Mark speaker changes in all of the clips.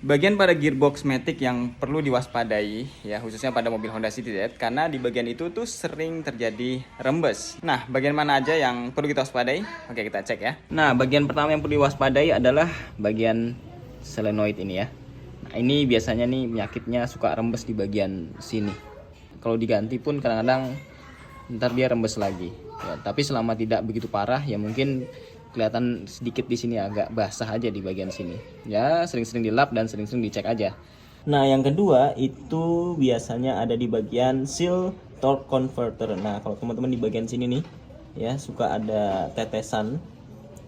Speaker 1: Bagian pada gearbox matic yang perlu diwaspadai ya, khususnya pada mobil Honda City Z, karena di bagian itu tuh sering terjadi rembes. Nah, bagian mana aja yang perlu kita waspadai? Oke, kita cek ya. Nah, bagian pertama yang perlu diwaspadai adalah bagian solenoid ini ya. Nah, ini biasanya nih penyakitnya suka rembes di bagian sini. Kalau diganti pun kadang-kadang ntar dia rembes lagi. Ya, tapi selama tidak begitu parah ya mungkin kelihatan sedikit di sini agak basah aja di bagian sini. Ya, sering-sering dilap dan sering-sering dicek aja. Nah, yang kedua itu biasanya ada di bagian seal torque converter. Nah, kalau teman-teman di bagian sini nih ya suka ada tetesan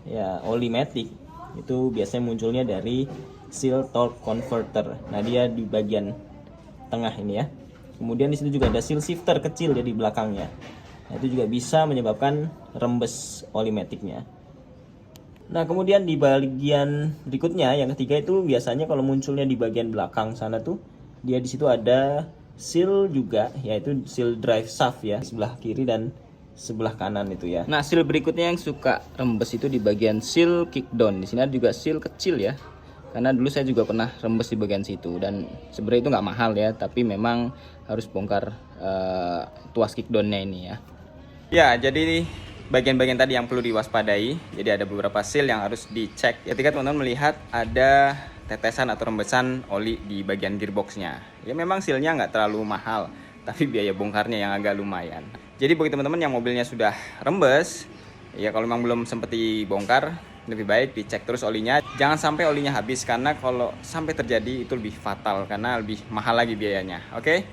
Speaker 1: ya oli matic. Itu biasanya munculnya dari seal torque converter. Nah, dia di bagian tengah ini ya. Kemudian di situ juga ada seal shifter kecil ya di belakangnya. Nah, itu juga bisa menyebabkan rembes oli maticnya. Nah, kemudian di bagian berikutnya yang ketiga itu biasanya kalau munculnya di bagian belakang sana tuh dia di situ ada seal juga, yaitu seal drive shaft ya, sebelah kiri dan sebelah kanan itu ya. Nah, seal berikutnya yang suka rembes itu di bagian seal kickdown. Di sini ada juga seal kecil ya. Karena dulu saya juga pernah rembes di bagian situ dan sebenarnya itu nggak mahal ya, tapi memang harus bongkar tuas kickdownnya ini ya. Ya, jadi bagian-bagian tadi yang perlu diwaspadai. Jadi ada beberapa seal yang harus dicek. Ketika teman-teman melihat ada tetesan atau rembesan oli di bagian gearboxnya. Ya memang sealnya nggak terlalu mahal, tapi biaya bongkarnya yang agak lumayan. Jadi bagi teman-teman yang mobilnya sudah rembes, ya kalau memang belum sempat dibongkar, lebih baik dicek terus olinya. Jangan sampai olinya habis, karena kalau sampai terjadi itu lebih fatal, karena lebih mahal lagi biayanya. Oke?